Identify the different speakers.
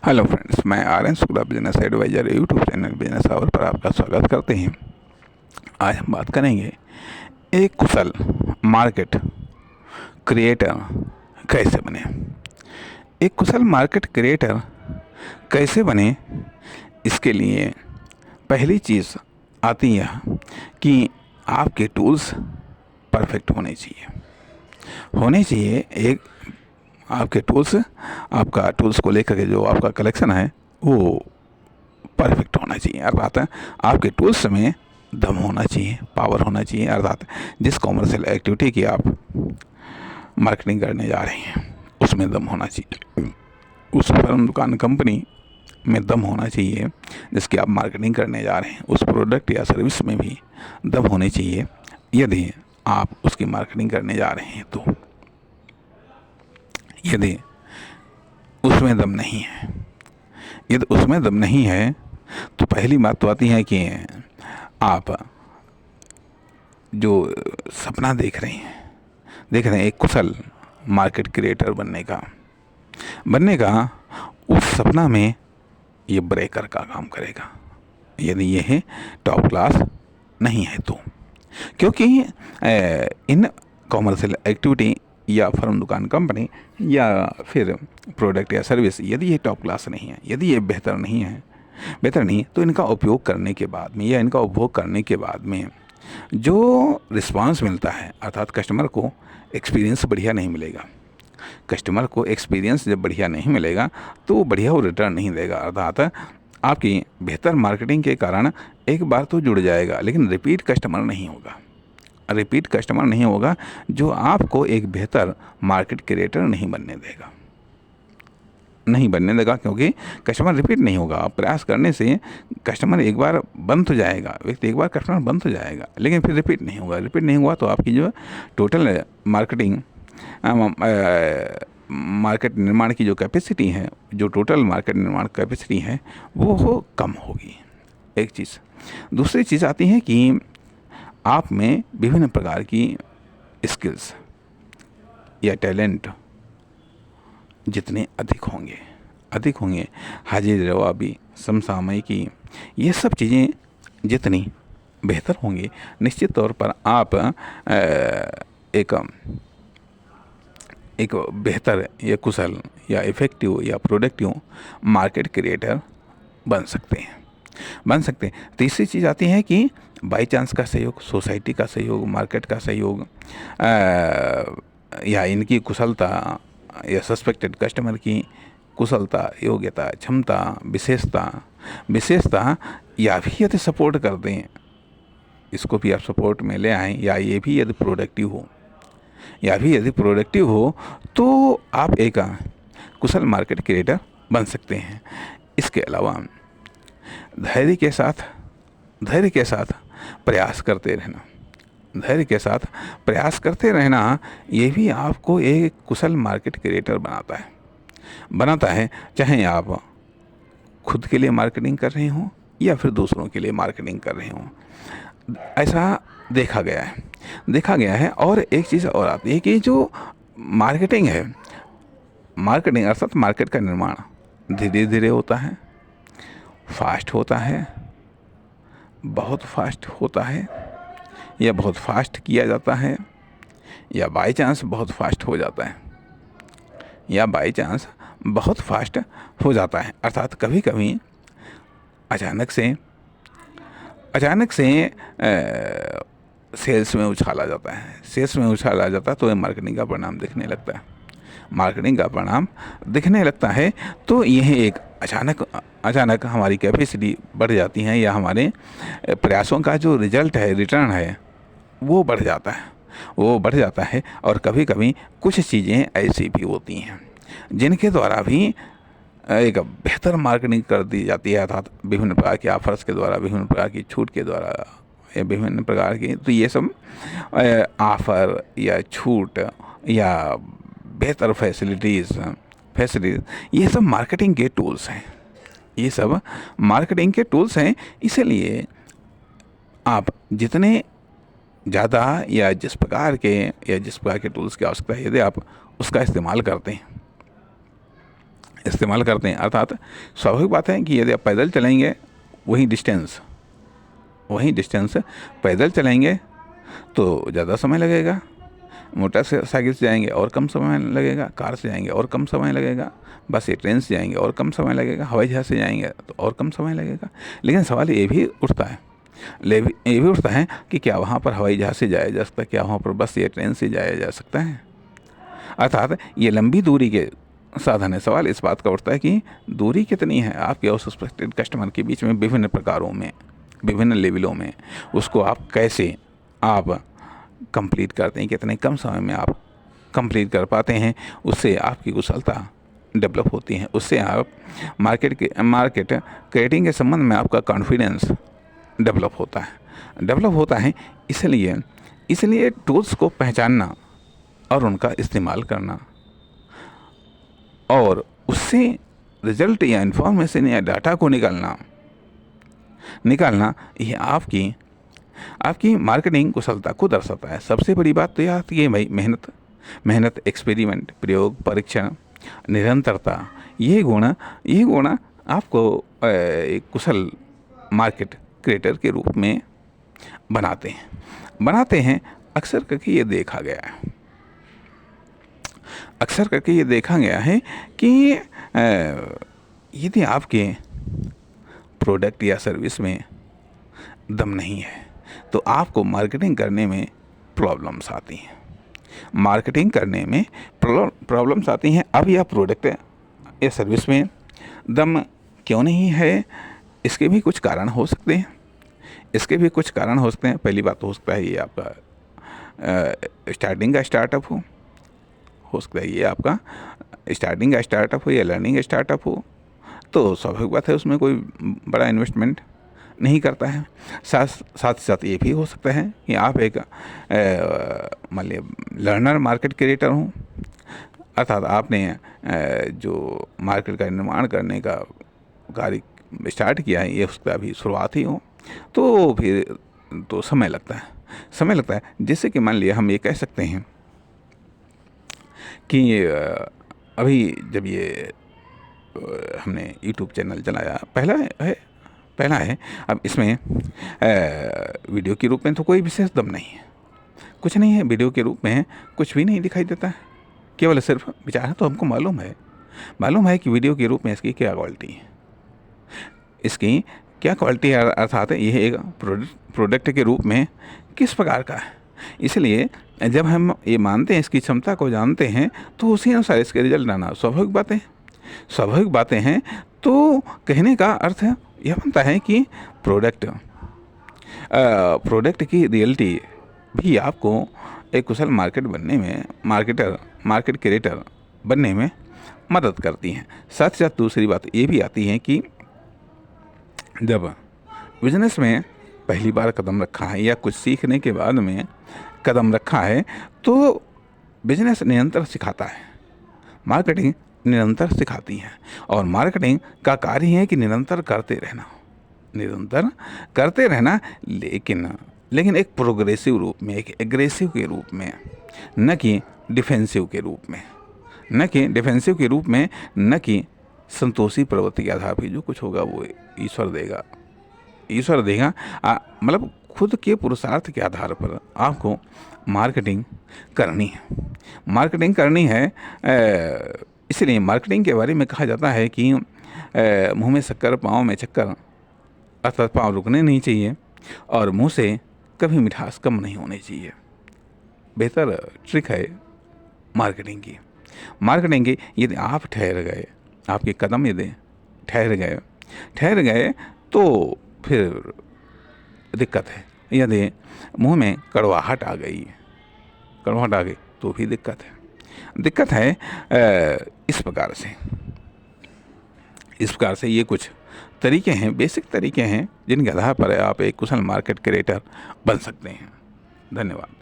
Speaker 1: Hello friends, मैं R N Shukla business advisor YouTube channel business hour पर आपका स्वागत करते हैं। आज हम बात करेंगे एक कुशल मार्केट क्रिएटर कैसे बने। एक कुशल मार्केट क्रिएटर कैसे बने, इसके लिए पहली चीज़ आती है कि आपके टूल्स परफेक्ट होने चाहिए। एक आपके टूल्स, आपका टूल्स को लेकर के जो आपका कलेक्शन है वो परफेक्ट होना चाहिए। अर्थात आपके टूल्स में दम होना चाहिए, पावर होना चाहिए। अर्थात जिस कॉमर्शियल एक्टिविटी की आप मार्केटिंग करने जा रहे हैं उसमें दम होना चाहिए। उस फर्म, दुकान, कंपनी में दम होना चाहिए जिसकी आप मार्केटिंग करने जा रहे हैं। उस प्रोडक्ट या सर्विस में भी दम होने चाहिए। यदि आप उसकी मार्केटिंग करने जा रहे हैं तो यदि उसमें दम नहीं है, यदि उसमें दम नहीं है तो पहली बात तो आती है कि आप जो सपना देख रहे हैं एक कुशल मार्केट क्रिएटर बनने का उस सपना में ये ब्रेकर का काम करेगा यदि यह टॉप क्लास नहीं है तो। क्योंकि इन कॉमर्शियल एक्टिविटी या फर्म, दुकान, कंपनी या फिर प्रोडक्ट या सर्विस यदि ये टॉप क्लास नहीं है, यदि ये बेहतर नहीं तो इनका उपयोग करने के बाद में या इनका उपभोग करने के बाद में जो रिस्पांस मिलता है, अर्थात कस्टमर को एक्सपीरियंस बढ़िया नहीं मिलेगा। कस्टमर को एक्सपीरियंस जब बढ़िया नहीं मिलेगा तो बढ़िया वो रिटर्न नहीं देगा। अर्थात आपकी बेहतर मार्केटिंग के कारण एक बार तो जुड़ जाएगा लेकिन रिपीट कस्टमर नहीं होगा जो आपको एक बेहतर मार्केट क्रिएटर नहीं बनने देगा। क्योंकि कस्टमर रिपीट नहीं होगा। आप प्रयास करने से कस्टमर एक बार बंद हो जाएगा, व्यक्ति एक बार कस्टमर बंद हो जाएगा लेकिन फिर रिपीट नहीं होगा तो आपकी जो टोटल मार्केट निर्माण की जो कैपेसिटी है, जो टोटल मार्केट निर्माण कैपेसिटी है वो कम होगी। एक चीज़। दूसरी चीज़ आती है कि आप में विभिन्न प्रकार की स्किल्स या टैलेंट जितने अधिक होंगे, हाजिर जवाबी, समसामयिकी, ये सब चीज़ें जितनी बेहतर होंगी, निश्चित तौर पर आप एक बेहतर या कुशल या इफ़ेक्टिव या प्रोडक्टिव मार्केट क्रिएटर बन सकते हैं। तीसरी चीज़ आती है कि बाई चांस का सहयोग, सोसाइटी का सहयोग, मार्केट का सहयोग, या इनकी कुशलता या सस्पेक्टेड कस्टमर की कुशलता, योग्यता, क्षमता, विशेषता या भी यदि सपोर्ट कर दें, इसको भी आप सपोर्ट में ले आएँ, या ये भी यदि प्रोडक्टिव हो तो आप एक कुशल मार्केट क्रिएटर बन सकते हैं। इसके अलावा धैर्य के साथ प्रयास करते रहना ये भी आपको एक कुशल मार्केट क्रिएटर बनाता है। चाहे आप खुद के लिए मार्केटिंग कर रहे हों या फिर दूसरों के लिए मार्केटिंग कर रहे हों, ऐसा देखा गया है। और एक चीज़ और आती है कि जो मार्केटिंग अर्थात मार्केट का निर्माण धीरे धीरे होता है, फास्ट होता है, बहुत फास्ट होता है, या बहुत फास्ट किया जाता है, या बाई चांस बहुत फास्ट हो जाता है। अर्थात कभी कभी अचानक से सेल्स में उछाल आ जाता है तो ये मार्केटिंग का परिणाम दिखने लगता है। तो यह एक अचानक हमारी कैपेसिटी बढ़ जाती है या हमारे प्रयासों का जो रिटर्न है वो बढ़ जाता है। और कभी कभी कुछ चीज़ें ऐसी भी होती हैं जिनके द्वारा भी एक बेहतर मार्केटिंग कर दी जाती है। अर्थात विभिन्न प्रकार के ऑफर्स के द्वारा, विभिन्न प्रकार की छूट के द्वारा, या विभिन्न प्रकार की, तो ये सब ऑफर या छूट या बेहतर फैसिलिटीज़, ये सब मार्केटिंग के टूल्स हैं। इसलिए आप जितने ज़्यादा या जिस प्रकार के टूल्स की आवश्यकता है, यदि आप उसका इस्तेमाल करते हैं, इस्तेमाल करते हैं। अर्थात स्वाभाविक बात है कि यदि आप पैदल चलेंगे वही डिस्टेंस पैदल चलेंगे तो ज़्यादा समय लगेगा, मोटरसाइकिल से जाएंगे और कम समय लगेगा, कार से जाएंगे और कम समय लगेगा, बस या ट्रेन से जाएंगे और कम समय लगेगा, हवाई जहाज़ से जाएंगे तो और कम समय लगेगा। लेकिन सवाल ये भी उठता है कि क्या वहाँ पर हवाई जहाज़ से जाया जा सकता है, क्या वहाँ पर बस या ट्रेन से जाया जा सकता है। अर्थात ये लंबी दूरी के साधन है। सवाल इस बात का उठता है कि दूरी कितनी है आपके और सस्पेक्टेड कस्टमर के बीच में, विभिन्न प्रकारों में, विभिन्न लेवलों में, उसको आप कैसे कंप्लीट करते हैं, कितने कम समय में आप कंप्लीट कर पाते हैं। उससे आपकी कुशलता डेवलप होती है, उससे आप मार्केट क्रिएटिंग के संबंध में आपका कॉन्फिडेंस डेवलप होता है। इसलिए टूल्स को पहचानना और उनका इस्तेमाल करना और उससे रिजल्ट या इन्फॉर्मेशन या डाटा को निकालना ये आपकी मार्केटिंग कुशलता को दर्शाता है। सबसे बड़ी बात तो यह आती है भाई मेहनत, एक्सपेरिमेंट, प्रयोग, परीक्षण, निरंतरता। ये गुण आपको एक कुशल मार्केट क्रिएटर के रूप में बनाते हैं। अक्सर करके ये देखा गया है कि यदि आपके प्रोडक्ट या सर्विस में दम नहीं है तो आपको मार्केटिंग करने में प्रॉब्लम्स आती हैं। अब यह प्रोडक्ट या सर्विस में दम क्यों नहीं है, इसके भी कुछ कारण हो सकते हैं। पहली बात तो हो सकता है ये आपका स्टार्टिंग का स्टार्टअप हो, या लर्निंग स्टार्टअप हो, तो स्वाभाविक बात है उसमें कोई बड़ा इन्वेस्टमेंट नहीं करता है। साथ ये भी हो सकता है कि आप एक मान लिया लर्नर मार्केट क्रिएटर हों, अर्थात आपने जो मार्केट का निर्माण करने का कार्य स्टार्ट किया है, ये उसका अभी शुरुआत ही हो, तो फिर तो समय लगता है। जैसे कि मान लिया हम ये कह सकते हैं कि अभी जब ये हमने YouTube चैनल चलाया, पहला है, अब इसमें वीडियो के रूप में तो कोई विशेष दम नहीं है, कुछ नहीं है। वीडियो के रूप में कुछ भी नहीं दिखाई देता है, केवल सिर्फ विचार। तो हमको मालूम है कि वीडियो के रूप में इसकी क्या क्वालिटी है, अर्थात यह एक प्रोडक्ट के रूप में किस प्रकार का है। इसलिए जब हम ये मानते हैं, इसकी क्षमता को जानते हैं, तो उसी अनुसार इसके रिजल्ट आना स्वाभाविक बातें हैं। तो कहने का अर्थ यह बनता है कि प्रोडक्ट की रियलिटी भी आपको एक कुशल मार्केट क्रिएटर बनने में मदद करती हैं। साथ ही साथ दूसरी बात ये भी आती है कि जब बिजनेस में पहली बार कदम रखा है या कुछ सीखने के बाद में कदम रखा है, तो बिजनेस निरंतर सिखाता है, मार्केटिंग निरंतर सिखाती है। और मार्केटिंग का कार्य है कि निरंतर करते रहना, लेकिन एक प्रोग्रेसिव रूप में, एक एग्रेसिव के रूप में, न कि डिफेंसिव के रूप में, न कि संतोषी प्रवृत्ति के आधार पर जो कुछ होगा वो ईश्वर देगा। मतलब खुद के पुरुषार्थ के आधार पर आपको मार्केटिंग करनी है। इसलिए मार्केटिंग के बारे में कहा जाता है कि मुंह में शक्कर पाँव में चक्कर, अर्थात पाँव रुकने नहीं चाहिए और मुंह से कभी मिठास कम नहीं होनी चाहिए। बेहतर ट्रिक है मार्केटिंग की। यदि आप ठहर गए, आपके कदम यदि ठहर गए तो फिर दिक्कत है। यदि मुंह में कड़वाहट आ गई तो भी दिक्कत है। इस प्रकार से ये कुछ तरीके हैं, बेसिक तरीके हैं, जिनके आधार पर आप एक कुशल मार्केट क्रिएटर बन सकते हैं। धन्यवाद।